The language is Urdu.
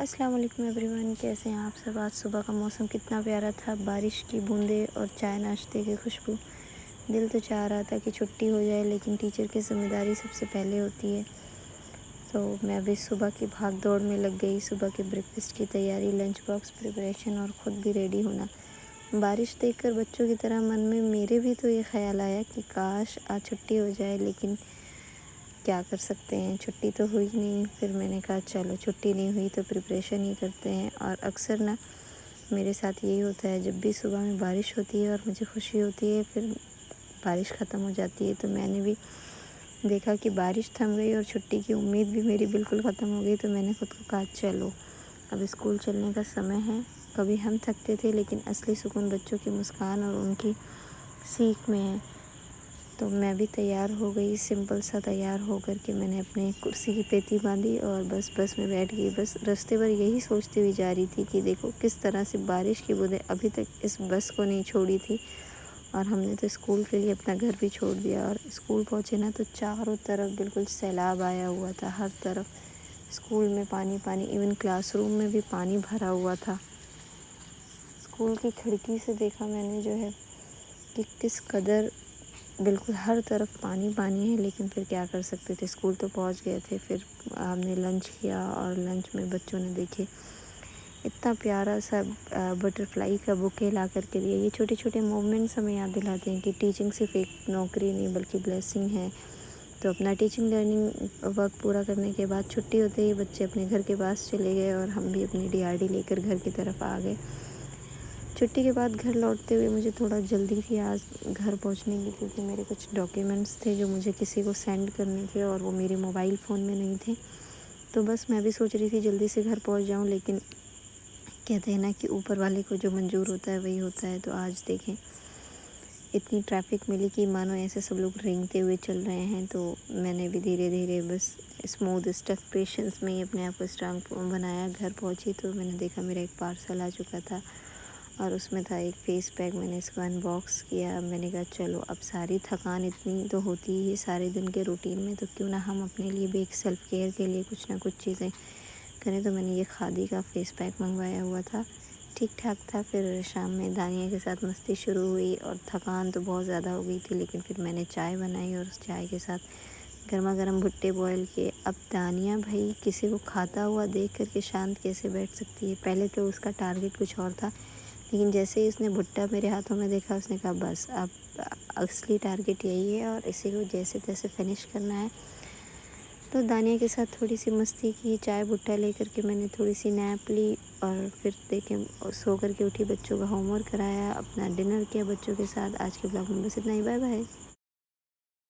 السلام علیکم ایوری ون، کیسے ہیں آپ سب؟ آج صبح کا موسم کتنا پیارا تھا، بارش کی بوندیں اور چائے ناشتے کی خوشبو۔ دل تو چاہ رہا تھا کہ چھٹی ہو جائے، لیکن ٹیچر کی ذمہ داری سب سے پہلے ہوتی ہے، تو میں بھی صبح کی بھاگ دوڑ میں لگ گئی۔ صبح کے بریک فاسٹ کی تیاری، لنچ باکس پریپریشن اور خود بھی ریڈی ہونا۔ بارش دیکھ کر بچوں کی طرح من میں میرے بھی تو یہ خیال آیا کہ کاش آج چھٹی ہو جائے، لیکن کیا کر سکتے ہیں، چھٹی تو ہوئی نہیں۔ پھر میں نے کہا چلو چھٹی نہیں ہوئی تو پریپریشن ہی کرتے ہیں۔ اور اکثر میرے ساتھ یہی ہوتا ہے، جب بھی صبح میں بارش ہوتی ہے اور مجھے خوشی ہوتی ہے، پھر بارش ختم ہو جاتی ہے، تو میں نے بھی دیکھا کہ بارش تھم گئی اور چھٹی کی امید بھی میری بالکل ختم ہو گئی، تو میں نے خود کو کہا چلو اب اسکول چلنے کا سمے ہے۔ کبھی ہم تھکتے تھے، لیکن اصلی سکون بچوں کی مسکان اور ان کی سیکھ میں ہے۔ تو میں بھی تیار ہو گئی، سمپل سا تیار ہو کر کے میں نے اپنے کرسی کی پیتی باندھی اور بس میں بیٹھ گئی۔ بس راستے پر یہی سوچتی ہوئی جا رہی تھی کہ دیکھو کس طرح سے بارش کی بوندیں ابھی تک اس بس کو نہیں چھوڑی تھی، اور ہم نے تو اسکول کے لیے اپنا گھر بھی چھوڑ دیا۔ اور اسکول پہنچے نا تو چاروں طرف بالکل سیلاب آیا ہوا تھا، ہر طرف اسکول میں پانی پانی، ایون کلاس روم میں بھی پانی بھرا ہوا تھا۔ اسکول کی کھڑکی سے دیکھا میں نے جو ہے کہ کس قدر بالکل ہر طرف پانی پانی ہے، لیکن پھر کیا کر سکتے تھے، اسکول تو پہنچ گئے تھے۔ پھر ہم نے لنچ کیا، اور لنچ میں بچوں نے دیکھے اتنا پیارا سا بٹر فلائی کا بوکے لا کر کے دیا۔ یہ چھوٹے چھوٹے مومنٹس ہمیں یاد دلاتے ہیں کہ ٹیچنگ صرف ایک نوکری نہیں بلکہ بلیسنگ ہے۔ تو اپنا ٹیچنگ لرننگ ورک پورا کرنے کے بعد چھٹی ہوتے ہی بچے اپنے گھر کے پاس چلے گئے، اور ہم بھی اپنی DRD لے کر گھر کی طرف آ گئے۔ چھٹی کے بعد گھر لوٹتے ہوئے مجھے تھوڑا جلدی تھی آج گھر پہنچنے کی، کیونکہ میرے کچھ ڈاکیومنٹس تھے جو مجھے کسی کو سینڈ کرنے تھے، اور وہ میرے موبائل فون میں نہیں تھے۔ تو بس میں بھی سوچ رہی تھی جلدی سے گھر پہنچ جاؤں، لیکن کہتے ہیں نا کہ اوپر والے کو جو منظور ہوتا ہے وہی ہوتا ہے۔ تو آج دیکھیں اتنی ٹریفک ملی کہ مانو ایسے سب لوگ رینگتے ہوئے چل رہے ہیں، تو میں نے بھی دھیرے دھیرے بس اسموتھ اسٹیپ پیشنس میں ہی اپنے آپ کو اسٹرانگ بنایا۔ گھر پہنچی تو میں نے دیکھا میرا ایک پارسل آ چکا تھا، اور اس میں تھا ایک فیس پیک۔ میں نے اس کو انباکس کیا۔ میں نے کہا چلو اب ساری تھکان اتنی تو ہوتی ہی سارے دن کے روٹین میں، تو کیوں نہ ہم اپنے لیے بھی ایک سیلف کیئر کے لیے کچھ نہ کچھ چیزیں کریں۔ تو میں نے یہ کھادی کا فیس پیک منگوایا ہوا تھا، ٹھیک ٹھاک تھا۔ پھر شام میں دانیہ کے ساتھ مستی شروع ہوئی، اور تھکان تو بہت زیادہ ہو گئی تھی، لیکن پھر میں نے چائے بنائی، اور اس چائے کے ساتھ گرما گرم بھٹے بوائل کیے۔ اب دانیہ بھائی کسی کو کھاتا ہوا دیکھ کر کے شانت کیسے بیٹھ سکتی ہے؟ پہلے تو اس کا ٹارگٹ کچھ اور تھا، لیکن جیسے ہی اس نے بھٹا میرے ہاتھوں میں دیکھا، اس نے کہا بس اب اصلی ٹارگٹ یہی ہے، اور اسی کو جیسے تیسے فنش کرنا ہے۔ تو دانیہ کے ساتھ تھوڑی سی مستی کی، چائے بھٹا لے کر کے میں نے تھوڑی سی نیپ لی، اور پھر دیکھیں سو کر کے اٹھی، بچوں کا ہوم ورک کرایا، اپنا ڈنر کیا بچوں کے ساتھ۔ آج کے بلاگ میں بس اتنا ہی، بائے بائے۔